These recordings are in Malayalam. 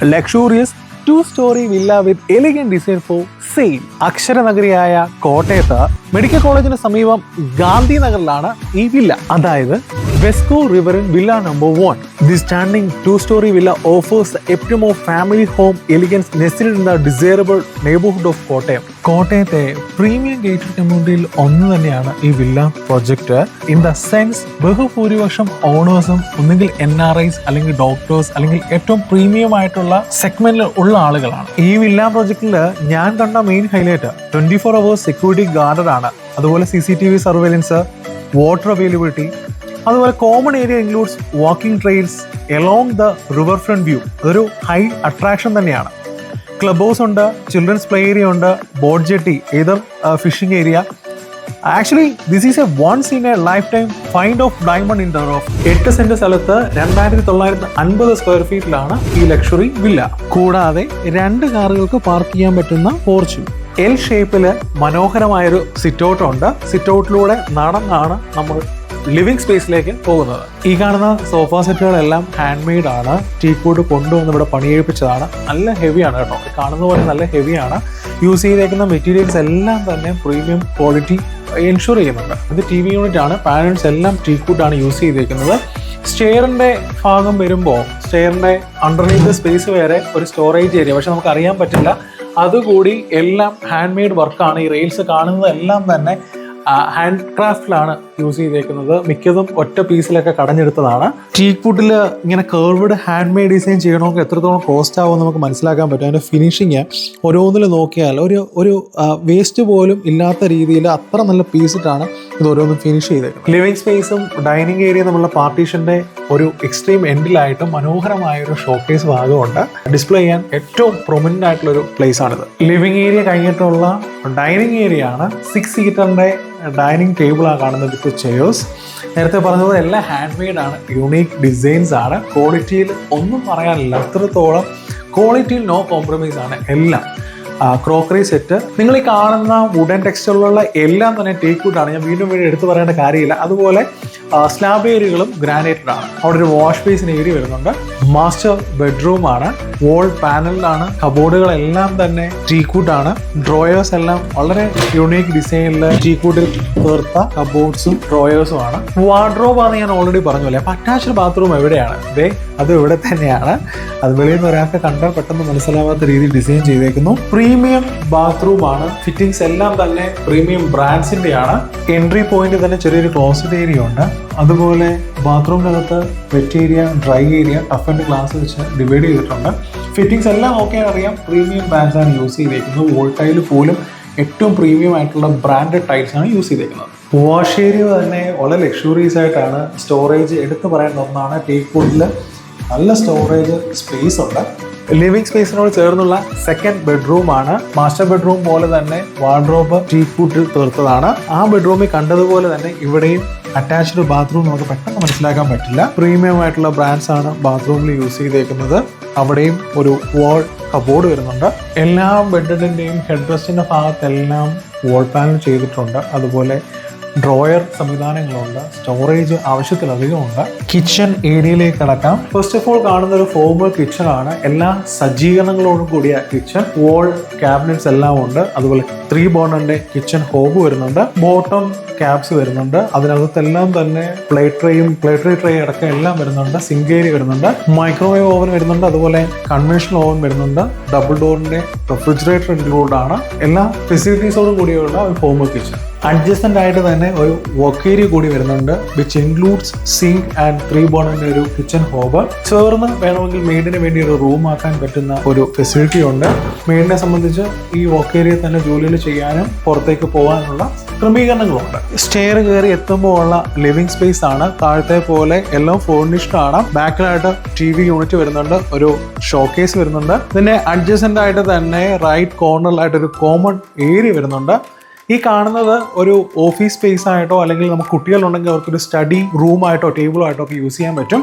luxurious two-story villa with elegant design for sale. അക്ഷരനഗരിയായ കോട്ടയത്ത് മെഡിക്കൽ കോളേജിന് സമീപം ഗാന്ധി നഗറിലാണ് ഈ വില്ല. അതായത് വെസ്കോ റിവറിൻ villa number 1. This stunning two-story villa offers the epitome of family home elegance nestled in the desirable neighborhood of Kottayam. കോട്ടയത്തെ പ്രീമിയം ഗേറ്റഡ് കമ്മ്യൂണിറ്റിയിൽ ഒന്ന് തന്നെയാണ് ഈ villa project. In the sense ബഹുഭൂരിപക്ഷം ഓണേഴ്സും ഒന്നുകിൽ NRIs അല്ലെങ്കിൽ ഡോക്ടേഴ്സ് അല്ലെങ്കിൽ ഏറ്റവും പ്രീമിയം ആയിട്ടുള്ള സെഗ്മെന്റിൽ ഉള്ള ആളുകളാണ്. ഈ വില്ല പ്രൊജക്ടിൽ ഞാൻ കണ്ട main highlight 24 hours security guarded ആണ്. അതുപോലെ CCTV സർവൈലൻസ്, വാട്ടർ അവൈലബിലിറ്റി, അതുപോലെ common area includes walking trails along the river front view. അതൊരു ഹൈ അട്രാക്ഷൻ തന്നെയാണ്. ക്ലബ് ഹൗസ് ഉണ്ട്, ചിൽഡ്രൻസ് പ്ലേ ഏരിയ ഉണ്ട്, ബോട്ട് ജെട്ടി, ഏതർ fishing area. Actually this is a once in a lifetime find of diamond in the rough. 8 cent സ്ഥലത്ത് 2950 സ്ക്വയർ ഫീറ്റിലാണ് ഈ ലക്ഷറി വില്ല. കൂടാതെ 2 കാറുകൾക്ക് പാർക്ക് ചെയ്യാൻ പറ്റുന്ന പോർച്ചും. എൽ ഷേപ്പില് മനോഹരമായൊരു സിറ്റൗട്ട് ഉണ്ട്. സിറ്റൗട്ടിലൂടെ നടന്നാണ് നമ്മൾ ലിവിംഗ് സ്പേസിലേക്ക് പോകുന്നത്. ഈ കാണുന്ന സോഫ സെറ്റുകളെല്ലാം ഹാൻഡ് മെയ്ഡ് ആണ്. ടീക്കൂട്ട് കൊണ്ടുവന്ന് ഇവിടെ പണിയെടുപ്പിച്ചതാണ്. നല്ല ഹെവിയാണ് കേട്ടോ. കാണുന്ന പോലെ നല്ല ഹെവിയാണ്. യൂസ് ചെയ്തേക്കുന്ന മെറ്റീരിയൽസ് എല്ലാം തന്നെ പ്രീമിയം ക്വാളിറ്റി എൻഷുർ ചെയ്യുന്നുണ്ട്. ഇത് TV യൂണിറ്റ് ആണ്. പാനൽസ് എല്ലാം ടീക്കൂട്ടാണ് യൂസ് ചെയ്തേക്കുന്നത്. സ്റ്റെയറിന്റെ ഭാഗം വരുമ്പോൾ സ്റ്റെയറിന്റെ അണ്ടർനീത്ത് സ്പേസ് വരെ ഒരു സ്റ്റോറേജ് ഏരിയ, പക്ഷെ നമുക്ക് അറിയാൻ പറ്റില്ല. അതുകൂടി എല്ലാം ഹാൻഡ് മെയ്ഡ് വർക്കാണ്. ഈ റെയിൽസ് കാണുന്നതെല്ലാം തന്നെ ഹാൻഡ് ക്രാഫ്റ്റിലാണ് യൂസ് ചെയ്തേക്കുന്നത്. മിക്കതും ഒറ്റ പീസിലൊക്കെ കടഞ്ഞെടുത്തതാണ്. ടീക്കൂട്ടിൽ ഇങ്ങനെ കേർവ്ഡ് ഹാൻഡ് മെയ്ഡ് ഡിസൈൻ ചെയ്യണമെങ്കിൽ എത്രത്തോളം കോസ്റ്റ് ആവും നമുക്ക് മനസ്സിലാക്കാൻ പറ്റും. അതിൻ്റെ ഫിനിഷിങ് ഓരോന്നിൽ നോക്കിയാൽ ഒരു വേസ്റ്റ് പോലും ഇല്ലാത്ത രീതിയിൽ അത്ര നല്ല പീസിട്ടാണ് ഇത് ഓരോന്നും ഫിനിഷ് ചെയ്തേക്കുന്നത്. ലിവിംഗ് സ്പേസും ഡൈനിങ് ഏരിയ നമ്മളുടെ പാർട്ടീഷൻ്റെ ഒരു എക്സ്ട്രീം എൻഡിലായിട്ട് മനോഹരമായ ഒരു ഷോക്കേസ് ഭാഗമുണ്ട്. ഡിസ്പ്ലേ ചെയ്യാൻ ഏറ്റവും പ്രൊമിനന്റ് ആയിട്ടുള്ള ഒരു പ്ലേസ് ആണിത്. ലിവിംഗ് ഏരിയ കഴിഞ്ഞിട്ടുള്ള ഡൈനിങ് ഏരിയ ആണ്. 6 സീറ്ററിന്റെ ഡൈനിങ് ടേബിളാണ് കാണുന്നത് വിത്ത് ചെയേഴ്സ്. നേരത്തെ പറഞ്ഞതുപോലെ എല്ലാം ഹാൻഡ് മെയ്ഡ് ആണ്. യുണീക്ക് ഡിസൈൻസ് ആണ്. ക്വാളിറ്റിയിൽ ഒന്നും പറയാനില്ല. അത്രത്തോളം ക്വാളിറ്റിയിൽ നോ കോംപ്രമൈസ് ആണ് എല്ലാം. ക്രോക്കറി സെറ്റ്, നിങ്ങൾ ഈ കാണുന്ന വുഡൻ ടെക്സ്റ്ററിലുള്ള എല്ലാം തന്നെ ടീക്കൂട്ട് ആണ്. ഞാൻ വീണ്ടും എടുത്തു പറയേണ്ട കാര്യമില്ല. അതുപോലെ സ്ലാബ് ഏരിയകളും ഗ്രാനൈറ്റഡ് ആണ്. അവിടെ ഒരു വാഷ് ബേസിൻ ഏരിയ വരുന്നുണ്ട്. മാസ്റ്റർ ബെഡ്റൂം ആണ്. വോൾ പാനലിലാണ്. കബോർഡുകളെല്ലാം തന്നെ ടീക്കൂട്ടാണ്. ഡ്രോയേഴ്സ് എല്ലാം വളരെ യുണീക്ക് ഡിസൈനിൽ ടീക്കൂട്ടിൽ തീർത്ത കബോർഡ്സും ഡ്രോയേഴ്സും ആണ്. വാർഡ്രോബ് ആണ് ഞാൻ ഓൾറെഡി പറഞ്ഞല്ലേ. അപ്പൊ അറ്റാച്ച്ഡ് ബാത്റൂം എവിടെയാണ്? അത് ഇവിടെ തന്നെയാണ്. അത് വെളിയിൽ നിന്ന് ഒരാൾക്ക് കണ്ടാൽ പെട്ടെന്ന് മനസ്സിലാവാത്ത രീതിയിൽ ഡിസൈൻ ചെയ്തേക്കുന്നു. പ്രീമിയം ബാത്റൂം ആണ്. ഫിറ്റിംഗ്സ് എല്ലാം തന്നെ പ്രീമിയം ബ്രാൻഡ്സിന്റെ ആണ്. എൻട്രി പോയിന്റ് തന്നെ ചെറിയൊരു ക്ലോസറ്റ് ഏരിയ ഉണ്ട്. അതുപോലെ ബാത്റൂമിനകത്ത് wet area, dry area, tough and glass വെച്ച് ഡിവൈഡ് ചെയ്തിട്ടുണ്ട്. ഫിറ്റിംഗ്സ് എല്ലാം ഓക്കെ അറിയാം. പ്രീമിയം ബ്രാൻഡ്സ് ആണ് യൂസ് ചെയ്തേക്കുന്നത്. വോൾ ടൈൽ പോലും ഏറ്റവും പ്രീമിയം ആയിട്ടുള്ള ബ്രാൻഡഡ് ടൈൽസ് ആണ് യൂസ് ചെയ്തേക്കുന്നത്. വാഷ് ഏരിയ തന്നെ വളരെ ലക്ഷറീസ് ആയിട്ടാണ്. സ്റ്റോറേജ് എടുത്തു പറയേണ്ട ഒന്നാണ്. ടീക്കൂട്ടിൽ നല്ല സ്റ്റോറേജ് സ്പേസ് ഉണ്ട്. ലിവിംഗ് സ്പേസിനോട് ചേർന്നുള്ള സെക്കൻഡ് ബെഡ്റൂം ആണ്. മാസ്റ്റർ ബെഡ്റൂം പോലെ തന്നെ വാർഡ്രോബ് ടീക്കൂട്ടിൽ തീർത്തതാണ്. ആ ബെഡ്റൂമിൽ കണ്ടതുപോലെ തന്നെ ഇവിടെയും അറ്റാച്ച്ഡ് ബാത്റൂം നമുക്ക് പെട്ടെന്ന് മനസ്സിലാക്കാൻ പറ്റില്ല. പ്രീമിയം ആയിട്ടുള്ള ബ്രാൻഡ്സ് ആണ് ബാത്റൂമിൽ യൂസ് ചെയ്തേക്കുന്നത്. അവിടെയും ഒരു വാൾ കബോർഡ് വരുന്നുണ്ട്. എല്ലാ ബെഡിന്റെയും ഹെഡ് റെസ്റ്റിന്റെ ഭാഗത്തെല്ലാം വാൾ പാനൽ ചെയ്തിട്ടുണ്ട്. അതുപോലെ ഡ്രോയർ സംവിധാനങ്ങളുണ്ട്. സ്റ്റോറേജ് ആവശ്യത്തിലധികം ഉണ്ട്. കിച്ചൺ ഏരിയയിലേക്ക് കടക്കാം. ഫസ്റ്റ് ഓഫ് ഓൾ കാണുന്ന ഒരു ഫോർമൽ കിച്ചൺ ആണ്. എല്ലാ സജ്ജീകരണങ്ങളോടും കൂടിയ കിച്ചൺ. വോൾ ക്യാബിനറ്റ്സ് എല്ലാം ഉണ്ട്. അതുപോലെ 3 ബർണറിന്റെ കിച്ചൺ ഹോബ് വരുന്നുണ്ട്. ബോട്ടം ക്യാപ്സ് വരുന്നുണ്ട്. അതിനകത്തെല്ലാം തന്നെ പ്ലേറ്റ് ട്രേ അടക്കം എല്ലാം വരുന്നുണ്ട്. സിങ്ക് ഏരിയ വരുന്നുണ്ട്. മൈക്രോവേവ് ഓവൻ വരുന്നുണ്ട്. അതുപോലെ കൺവെൻഷണൽ ഓവൻ വരുന്നുണ്ട്. ഡബിൾ ഡോറിന്റെ റെഫ്രിജറേറ്റർ ഇൻക്ലൂഡ് ആണ്. എല്ലാ ഫെസിലിറ്റീസോടും കൂടിയുള്ള ഒരു ഫോർമൽ കിച്ചൺ. അഡ്ജസ്റ്റന്റ് ആയിട്ട് തന്നെ ഒരു വർക്ക് ഏരിയ കൂടി വരുന്നുണ്ട്. വിച്ച് ഇൻക്ലൂഡ്സ് സിങ്ക് ആൻഡ് 3 ബർണറിന്റെ ഒരു കിച്ചൺ ഹോബ്. ചേർന്ന് വേണമെങ്കിൽ മെയ്ഡിന് വേണ്ടി ഒരു റൂം ആക്കാൻ പറ്റുന്ന ഒരു ഫെസിലിറ്റി ഉണ്ട്. മെയ്ഡിനെ സംബന്ധിച്ച് ഈ വർക്ക് ഏരിയ തന്നെ ജോലികൾ ചെയ്യാനും പുറത്തേക്ക് പോകാനുള്ള ക്രമീകരണങ്ങളുണ്ട്. സ്റ്റെയർ കയറി എത്തുമ്പോൾ ഉള്ള ലിവിംഗ് സ്പേസ് ആണ്. താഴത്തെ പോലെ എല്ലാം ഫർണിഷ്ഡ് ആണ്. ബാക്കിലായിട്ട് TV യൂണിറ്റ് വരുന്നുണ്ട്. ഒരു ഷോക്കേസ് വരുന്നുണ്ട്. പിന്നെ അഡ്ജസ്റ്റന്റ് ആയിട്ട് തന്നെ റൈറ്റ് കോർണറിലായിട്ട് ഒരു കോമൺ ഏരിയ വരുന്നുണ്ട്. ഈ കാണുന്നത് ഒരു ഓഫീസ് സ്പേസ് ആയിട്ടോ അല്ലെങ്കിൽ നമുക്ക് കുട്ടികളുണ്ടെങ്കിൽ അവർക്കൊരു സ്റ്റഡി റൂമായിട്ടോ ടേബിളോ ആയിട്ടോ ഒക്കെ യൂസ് ചെയ്യാൻ പറ്റും.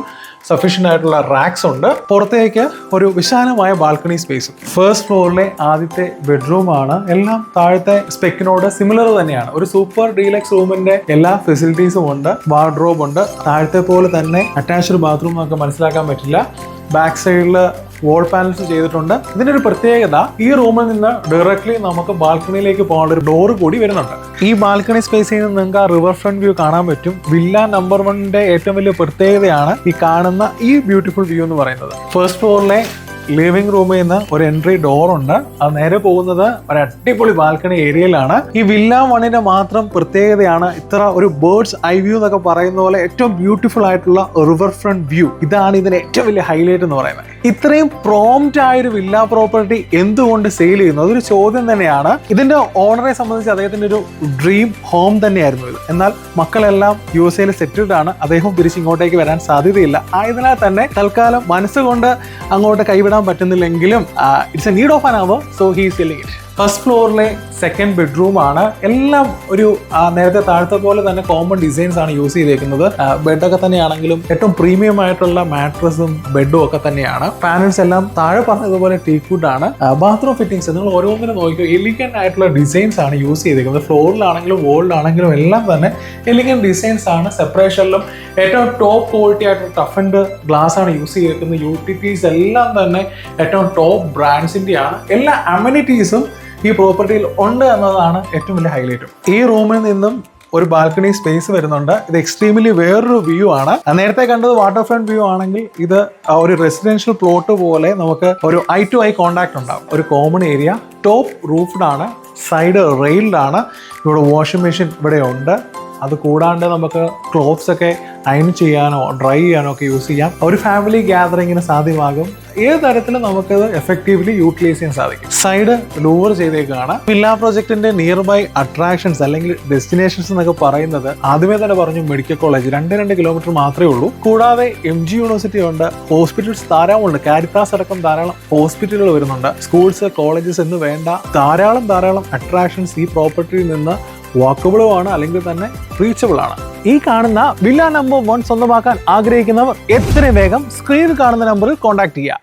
സഫീഷ്യൻ്റ് ആയിട്ടുള്ള റാക്സ് ഉണ്ട്. പുറത്തേക്ക് ഒരു വിശാലമായ ബാൽക്കണി സ്പേസ്. ഫസ്റ്റ് ഫ്ലോറിലെ ആദ്യത്തെ ബെഡ്റൂം ആണ്. എല്ലാം താഴത്തെ സ്പെക്കിനോട് സിമിലർ തന്നെയാണ്. ഒരു സൂപ്പർ ഡീലക്സ് റൂമിന്റെ എല്ലാ ഫെസിലിറ്റീസും ഉണ്ട്. വാർഡ്രോബ് ഉണ്ട്. താഴത്തെ പോലെ തന്നെ അറ്റാച്ച്ഡ് ബാത്റൂം നമുക്ക് മനസ്സിലാക്കാൻ പറ്റില്ല. ബാക്ക് സൈഡിൽ വാൾ പാനൽസ് ചെയ്തിട്ടുണ്ട്. ഇതിന്റെ ഒരു പ്രത്യേകത, ഈ റൂമിൽ നിന്ന് ഡയറക്ട്ലി നമുക്ക് ബാൽക്കണിയിലേക്ക് പോകാനുള്ള ഒരു ഡോർ കൂടി വരുന്നുണ്ട്. ഈ ബാൽക്കണി സ്പേസിൽ നിന്ന് നിങ്ങൾക്ക് ആ റിവർ ഫ്രണ്ട് വ്യൂ കാണാൻ പറ്റും. വില്ല നമ്പർ 1ന്റെ ഏറ്റവും വലിയ പ്രത്യേകതയാണ് ഈ കാണുന്ന ഈ ബ്യൂട്ടിഫുൾ വ്യൂ എന്ന് പറയുന്നത്. ഫസ്റ്റ് ഫ്ലോറിലെ ലിവിംഗ് റൂമിൽ നിന്ന് ഒരു എൻട്രി ഡോർ ഉണ്ട്. അത് നേരെ പോകുന്നത് ഒരു അടിപൊളി ബാൽക്കണി ഏരിയയിലാണ്. ഈ വില്ല 1ന്റെ മാത്രം പ്രത്യേകതയാണ് ഇത്ര ഒരു ബേർഡ്സ് ഐ വ്യൂ എന്നൊക്കെ പറയുന്ന പോലെ ഏറ്റവും ബ്യൂട്ടിഫുൾ ആയിട്ടുള്ള റിവർ ഫ്രണ്ട് വ്യൂ. ഇതാണ് ഇതിന്റെ ഏറ്റവും വലിയ ഹൈലൈറ്റ് എന്ന് പറയുന്നത്. ഇത്രയും പ്രോംപ്റ്റ് ആയൊരു വില്ല പ്രോപ്പർട്ടി എന്തുകൊണ്ട് സെയിൽ ചെയ്യുന്നു, അതൊരു ചോദ്യം തന്നെയാണ്. ഇതിന്റെ ഓണറെ സംബന്ധിച്ച് അദ്ദേഹത്തിന്റെ ഒരു ഡ്രീം ഹോം തന്നെയായിരുന്നു ഇത്. എന്നാൽ മക്കളെല്ലാം USA സെറ്റിൽഡ് ആണ്. അദ്ദേഹം തിരിച്ച് ഇങ്ങോട്ടേക്ക് വരാൻ സാധ്യതയില്ല. ആയതിനാൽ തന്നെ തൽക്കാലം മനസ്സുകൊണ്ട് അങ്ങോട്ട് കൈവിടാൻ പറ്റുന്നില്ലെങ്കിലും it's a need of an hour, so he is selling it. First ഫ്ലോറിലെ സെക്കൻഡ് ബെഡ്റൂം ആണ്. എല്ലാം ഒരു നേരത്തെ താഴത്തെ പോലെ തന്നെ കോമൺ ഡിസൈൻസ് ആണ് യൂസ് ചെയ്തേക്കുന്നത്. ബെഡൊക്കെ തന്നെയാണെങ്കിലും ഏറ്റവും പ്രീമിയം ആയിട്ടുള്ള മാട്രസും ബെഡും ഒക്കെ തന്നെയാണ്. പാനൽസ് എല്ലാം താഴെ പറഞ്ഞതുപോലെ ടീക്വുഡ് ആണ്. ബാത്റൂം ഫിറ്റിംഗ്സ് നിങ്ങൾ ഓരോന്നിനും നോക്കിയോ എലിഗന്റ് ആയിട്ടുള്ള ഡിസൈൻസ് ആണ് യൂസ് ചെയ്തേക്കുന്നത്. ഫ്ലോറിലാണെങ്കിലും വോളിലാണെങ്കിലും എല്ലാം തന്നെ എലിഗന്റ് ഡിസൈൻസ് ആണ്. സെപ്പറേഷനിലും ഏറ്റവും ടോപ്പ് ക്വാളിറ്റി ആയിട്ടുള്ള ടഫ് ആൻഡ് ഗ്ലാസ് ആണ് യൂസ് ചെയ്തേക്കുന്നത്. യൂട്ടിലിറ്റീസ് എല്ലാം തന്നെ ഏറ്റവും ടോപ്പ് ബ്രാൻഡ്സിന്റെ ആണ്. എല്ലാ അമ്യൂണിറ്റീസും ഈ പ്രോപ്പർട്ടിയിൽ ഉണ്ട് എന്നതാണ് ഏറ്റവും വലിയ ഹൈലൈറ്റും. ഈ റൂമിൽ നിന്നും ഒരു ബാൽക്കണി സ്പേസ് വരുന്നുണ്ട്. ഇത് എക്സ്ട്രീംലി വേറൊരു വ്യൂ ആണ്. നേരത്തെ കണ്ടത് വാട്ടർ ഫ്രണ്ട് വ്യൂ ആണെങ്കിൽ ഇത് ഒരു റെസിഡൻഷ്യൽ പ്ലോട്ട് പോലെ നമുക്ക് ഒരു ഐ ടു ഐ കോണ്ടാക്ട് ഉണ്ടാവും. ഒരു കോമൺ ഏരിയ, ടോപ്പ് റൂഫ്ഡ് ആണ്, സൈഡ് റെയിൽഡ് ആണ്. ഇവിടെ വാഷിംഗ് മെഷീൻ ഇവിടെ ഉണ്ട്. അത് കൂടാണ്ട് നമുക്ക് ക്ലോത്ത്സ് ഒക്കെ അയൺ ചെയ്യാനോ ഡ്രൈ ചെയ്യാനോ ഒക്കെ യൂസ് ചെയ്യാം. ഒരു ഫാമിലി ഗ്യാതറിങ്ങിന് സാധ്യമാകും. ഏത് തരത്തിലും നമുക്കത് എഫക്റ്റീവ്ലി യൂട്ടിലൈസ് ചെയ്യാൻ സാധിക്കും. സൈഡ് ലൂവർ ചെയ്തേക്കാണ്. വില്ല പ്രോജക്റ്റിന്റെ നിയർ ബൈ അട്രാക്ഷൻസ് അല്ലെങ്കിൽ ഡെസ്റ്റിനേഷൻസ് എന്നൊക്കെ പറയുന്നത് ആദ്യമേ തന്നെ പറഞ്ഞു മെഡിക്കൽ കോളേജ് 2 കിലോമീറ്റർ മാത്രമേ ഉള്ളൂ. കൂടാതെ MG യൂണിവേഴ്സിറ്റി ഉണ്ട്, ഹോസ്പിറ്റൽസ് ധാരാളമുണ്ട്. കാരിത്താസ് അടക്കം ധാരാളം ഹോസ്പിറ്റലുകൾ വരുന്നുണ്ട്. സ്കൂൾസ്, കോളേജസ് എന്ന് വേണ്ട ധാരാളം അട്രാക്ഷൻസ് ഈ പ്രോപ്പർട്ടിയിൽ നിന്ന് വാക്കബിളും ആണ്, അല്ലെങ്കിൽ തന്നെ റീച്ചബിൾ ആണ്. ഈ കാണുന്ന വില്ല നമ്പർ 1 സ്വന്തമാക്കാൻ ആഗ്രഹിക്കുന്നവർ എത്രയും വേഗം സ്ക്രീനിൽ കാണുന്ന നമ്പറിൽ കോൺടാക്ട് ചെയ്യുക.